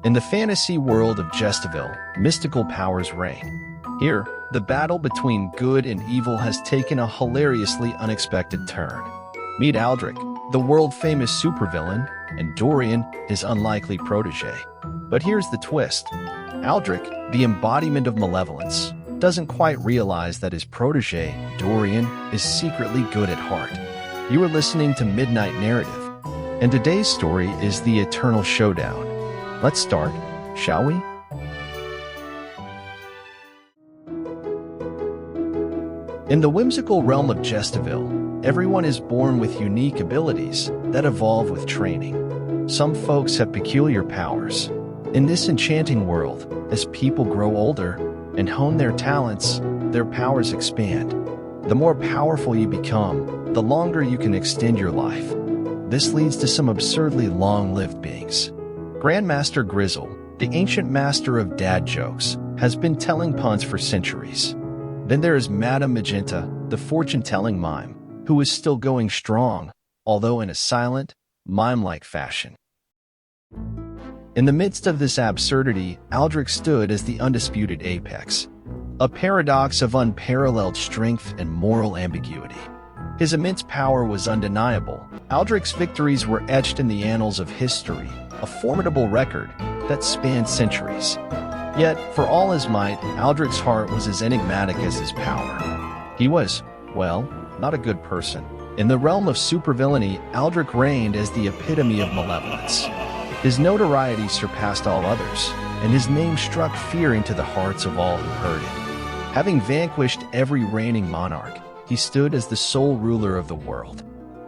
In the fantasy world of Jesterville, mystical powers reign. Here, the battle between good and evil has taken a hilariously unexpected turn. Meet Aldric, the world-famous supervillain, and Dorian, his unlikely protege. But here's the twist. Aldric, the embodiment of malevolence, doesn't quite realize that his protege, Dorian, is secretly good at heart. You are listening to Midnight Narrative, and today's story is the Eternal Showdown. Let's start, shall we? In the whimsical realm of Jesterville, everyone is born with unique abilities that evolve with training. Some folks have peculiar powers. In this enchanting world, as people grow older and hone their talents, their powers expand. The more powerful you become, the longer you can extend your life. This leads to some absurdly long-lived beings. Grandmaster Grizzle, the ancient master of dad jokes, has been telling puns for centuries. Then there is Madame Magenta, the fortune-telling mime, who is still going strong, although in a silent, mime-like fashion. In the midst of this absurdity, Aldric stood as the undisputed apex, a paradox of unparalleled strength and moral ambiguity. His immense power was undeniable. Aldric's victories were etched in the annals of history, a formidable record that spanned centuries. Yet, for all his might, Aldric's heart was as enigmatic as his power. He was, well, not a good person. In the realm of supervillainy, Aldric reigned as the epitome of malevolence. His notoriety surpassed all others, and his name struck fear into the hearts of all who heard it. Having vanquished every reigning monarch, he stood as the sole ruler of the world.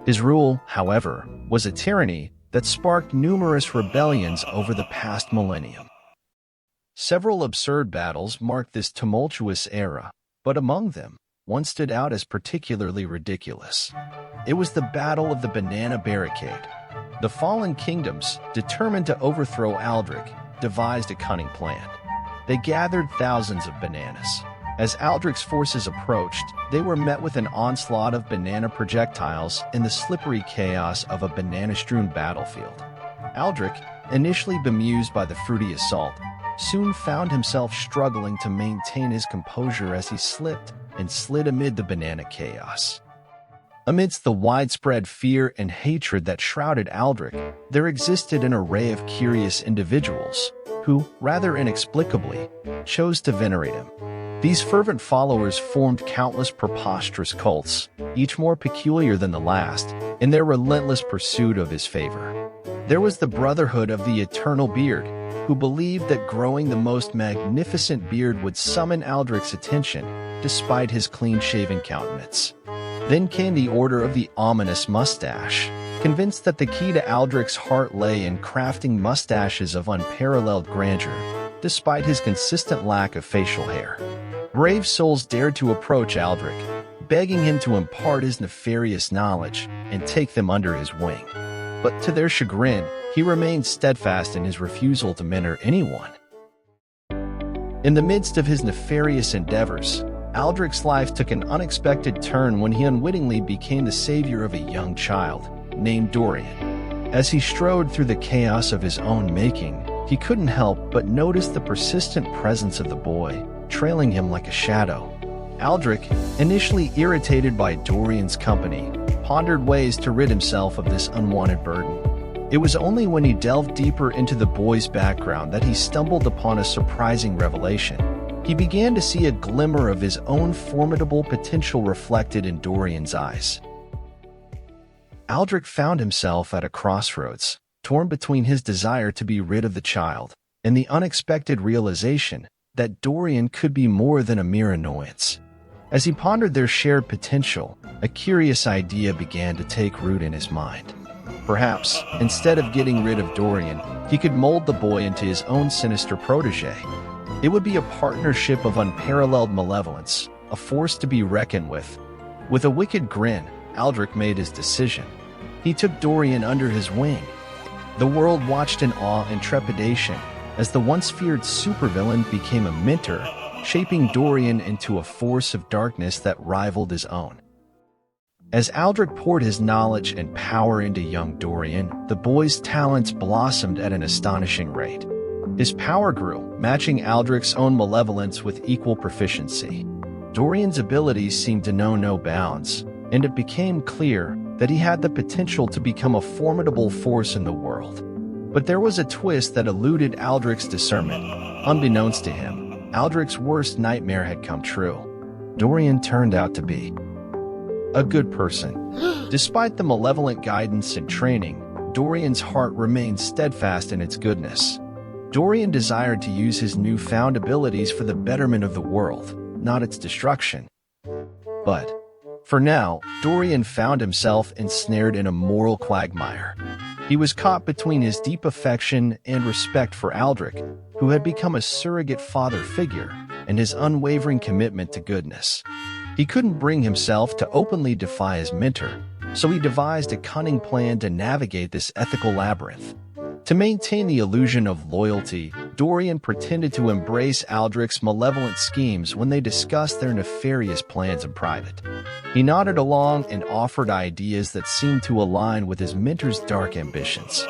His rule, however, was a tyranny that sparked numerous rebellions over the past millennium. Several absurd battles marked this tumultuous era, but among them, one stood out as particularly ridiculous. It was the Battle of the Banana Barricade. The fallen kingdoms, determined to overthrow Aldric, devised a cunning plan. They gathered thousands of bananas. As Aldric's forces approached, they were met with an onslaught of banana projectiles in the slippery chaos of a banana-strewn battlefield. Aldric, initially bemused by the fruity assault, soon found himself struggling to maintain his composure as he slipped and slid amid the banana chaos. Amidst the widespread fear and hatred that shrouded Aldric, there existed an array of curious individuals who, rather inexplicably, chose to venerate him. These fervent followers formed countless preposterous cults, each more peculiar than the last, in their relentless pursuit of his favor. There was the Brotherhood of the Eternal Beard, who believed that growing the most magnificent beard would summon Aldric's attention, despite his clean-shaven countenance. Then came the Order of the Ominous Mustache, convinced that the key to Aldric's heart lay in crafting mustaches of unparalleled grandeur, despite his consistent lack of facial hair. Brave souls dared to approach Aldric, begging him to impart his nefarious knowledge and take them under his wing. But to their chagrin, he remained steadfast in his refusal to mentor anyone. In the midst of his nefarious endeavors, Aldric's life took an unexpected turn when he unwittingly became the savior of a young child named Dorian. As he strode through the chaos of his own making, he couldn't help but notice the persistent presence of the boy, trailing him like a shadow. Aldric, initially irritated by Dorian's company, pondered ways to rid himself of this unwanted burden. It was only when he delved deeper into the boy's background that he stumbled upon a surprising revelation. He began to see a glimmer of his own formidable potential reflected in Dorian's eyes. Aldric found himself at a crossroads, torn between his desire to be rid of the child and the unexpected realization that Dorian could be more than a mere annoyance. As he pondered their shared potential, a curious idea began to take root in his mind. Perhaps, instead of getting rid of Dorian, he could mold the boy into his own sinister protege. It would be a partnership of unparalleled malevolence, a force to be reckoned with. With a wicked grin, Aldric made his decision. He took Dorian under his wing. The world watched in awe and trepidation as the once feared supervillain became a mentor, shaping Dorian into a force of darkness that rivaled his own. As Aldric poured his knowledge and power into young Dorian, the boy's talents blossomed at an astonishing rate. His power grew, matching Aldric's own malevolence with equal proficiency. Dorian's abilities seemed to know no bounds, and it became clear that he had the potential to become a formidable force in the world. But there was a twist that eluded Aldric's discernment. Unbeknownst to him, Aldric's worst nightmare had come true. Dorian turned out to be a good person. Despite the malevolent guidance and training, Dorian's heart remained steadfast in its goodness. Dorian desired to use his newfound abilities for the betterment of the world, not its destruction. But, for now, Dorian found himself ensnared in a moral quagmire. He was caught between his deep affection and respect for Aldric, who had become a surrogate father figure, and his unwavering commitment to goodness. He couldn't bring himself to openly defy his mentor, so he devised a cunning plan to navigate this ethical labyrinth. To maintain the illusion of loyalty, Dorian pretended to embrace Aldric's malevolent schemes when they discussed their nefarious plans in private. He nodded along and offered ideas that seemed to align with his mentor's dark ambitions.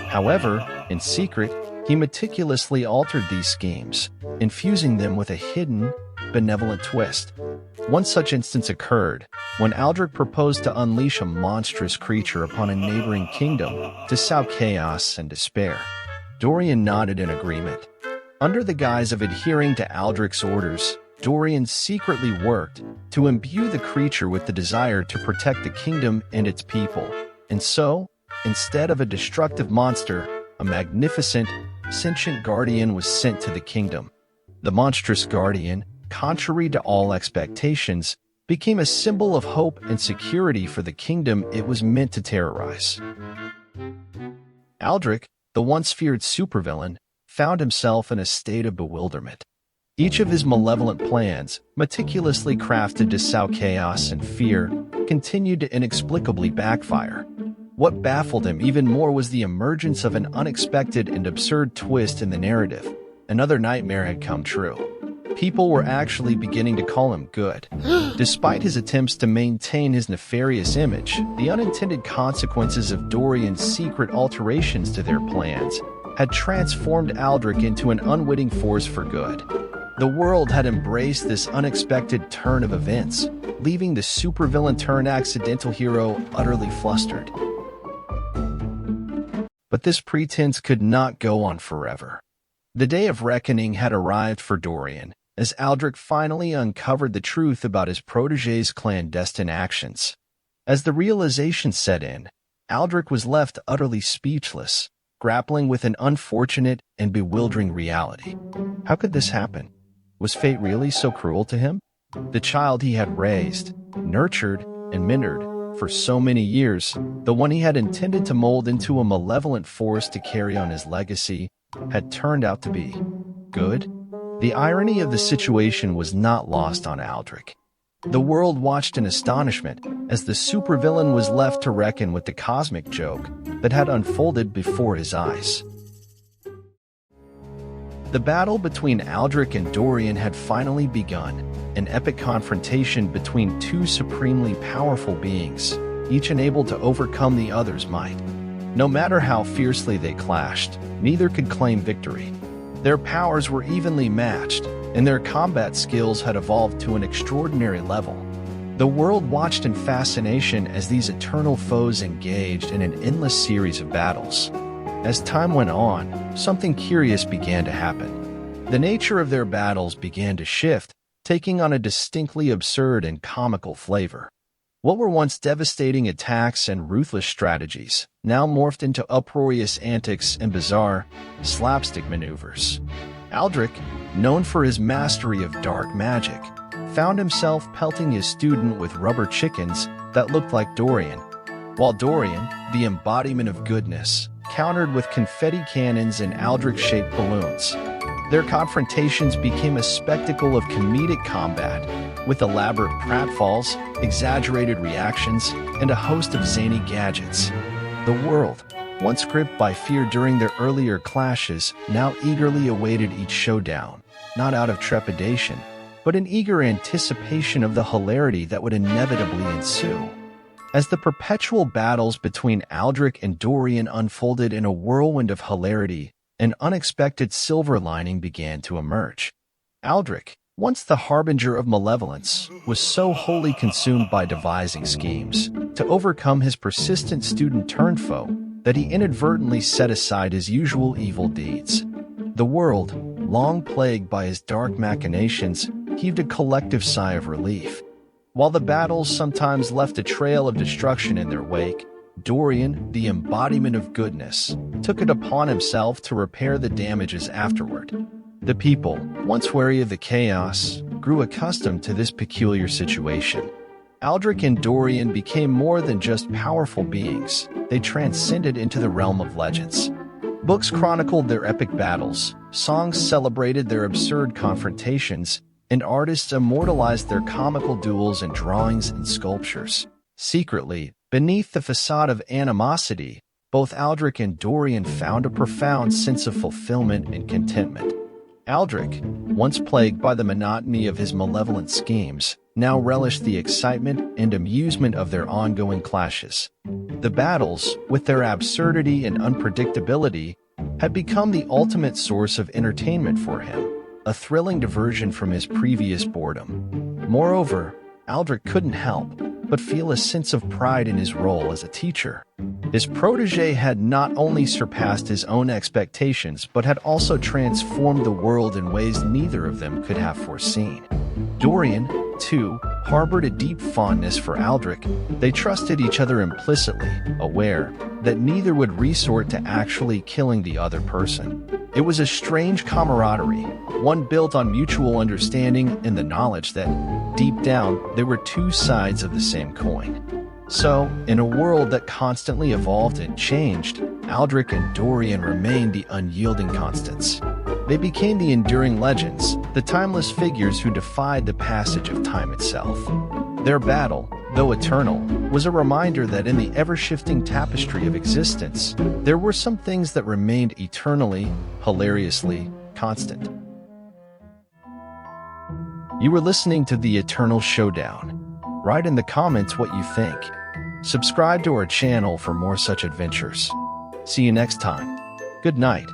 However, in secret, he meticulously altered these schemes, infusing them with a hidden, benevolent twist. One such instance occurred when Aldric proposed to unleash a monstrous creature upon a neighboring kingdom to sow chaos and despair. Dorian nodded in agreement. Under the guise of adhering to Aldric's orders, Dorian secretly worked to imbue the creature with the desire to protect the kingdom and its people. And so, instead of a destructive monster, a magnificent, sentient guardian was sent to the kingdom. The monstrous guardian, contrary to all expectations, became a symbol of hope and security for the kingdom it was meant to terrorize. Aldric, the once feared supervillain, found himself in a state of bewilderment. Each of his malevolent plans, meticulously crafted to sow chaos and fear, continued to inexplicably backfire. What baffled him even more was the emergence of an unexpected and absurd twist in the narrative. Another nightmare had come true. People were actually beginning to call him good. Despite his attempts to maintain his nefarious image, the unintended consequences of Dorian's secret alterations to their plans had transformed Aldric into an unwitting force for good. The world had embraced this unexpected turn of events, leaving the supervillain-turned-accidental hero utterly flustered. But this pretense could not go on forever. The day of reckoning had arrived for Dorian, as Aldric finally uncovered the truth about his protege's clandestine actions. As the realization set in, Aldric was left utterly speechless, grappling with an unfortunate and bewildering reality. How could this happen? Was fate really so cruel to him? The child he had raised, nurtured, and mentored for so many years, the one he had intended to mold into a malevolent force to carry on his legacy, had turned out to be good? The irony of the situation was not lost on Aldric. The world watched in astonishment as the supervillain was left to reckon with the cosmic joke that had unfolded before his eyes. The battle between Aldric and Dorian had finally begun, an epic confrontation between two supremely powerful beings, each enabled to overcome the other's might. No matter how fiercely they clashed, neither could claim victory. Their powers were evenly matched, and their combat skills had evolved to an extraordinary level. The world watched in fascination as these eternal foes engaged in an endless series of battles. As time went on, something curious began to happen. The nature of their battles began to shift, taking on a distinctly absurd and comical flavor. What were once devastating attacks and ruthless strategies now morphed into uproarious antics and bizarre, slapstick maneuvers. Aldric, known for his mastery of dark magic, found himself pelting his student with rubber chickens that looked like Dorian, while Dorian, the embodiment of goodness, countered with confetti cannons and Aldric-shaped balloons. Their confrontations became a spectacle of comedic combat, with elaborate pratfalls, exaggerated reactions, and a host of zany gadgets. The world, once gripped by fear during their earlier clashes, now eagerly awaited each showdown, not out of trepidation, but in eager anticipation of the hilarity that would inevitably ensue. As the perpetual battles between Aldric and Dorian unfolded in a whirlwind of hilarity, an unexpected silver lining began to emerge. Aldric, once the harbinger of malevolence, was so wholly consumed by devising schemes to overcome his persistent student-turned foe that he inadvertently set aside his usual evil deeds. The world, long plagued by his dark machinations, heaved a collective sigh of relief. While the battles sometimes left a trail of destruction in their wake, Dorian, the embodiment of goodness, took it upon himself to repair the damages afterward. The people, once wary of the chaos, grew accustomed to this peculiar situation. Aldric and Dorian became more than just powerful beings. They transcended into the realm of legends. Books chronicled their epic battles, songs celebrated their absurd confrontations, and artists immortalized their comical duels in drawings and sculptures. Secretly, beneath the facade of animosity, both Aldric and Dorian found a profound sense of fulfillment and contentment. Aldric, once plagued by the monotony of his malevolent schemes, now relished the excitement and amusement of their ongoing clashes. The battles, with their absurdity and unpredictability, had become the ultimate source of entertainment for him, a thrilling diversion from his previous boredom. Moreover, Aldric couldn't help but feel a sense of pride in his role as a teacher. His protege had not only surpassed his own expectations but had also transformed the world in ways neither of them could have foreseen. Dorian, too, harbored a deep fondness for Aldric. They trusted each other implicitly, aware that neither would resort to actually killing the other person. It was a strange camaraderie, one built on mutual understanding and the knowledge that, deep down, they were two sides of the same coin. So, in a world that constantly evolved and changed, Aldric and Dorian remained the unyielding constants. They became the enduring legends, the timeless figures who defied the passage of time itself. Their battle, though eternal, was a reminder that in the ever-shifting tapestry of existence, there were some things that remained eternally, hilariously constant. You were listening to The Eternal Showdown. Write in the comments what you think. Subscribe to our channel for more such adventures. See you next time. Good night.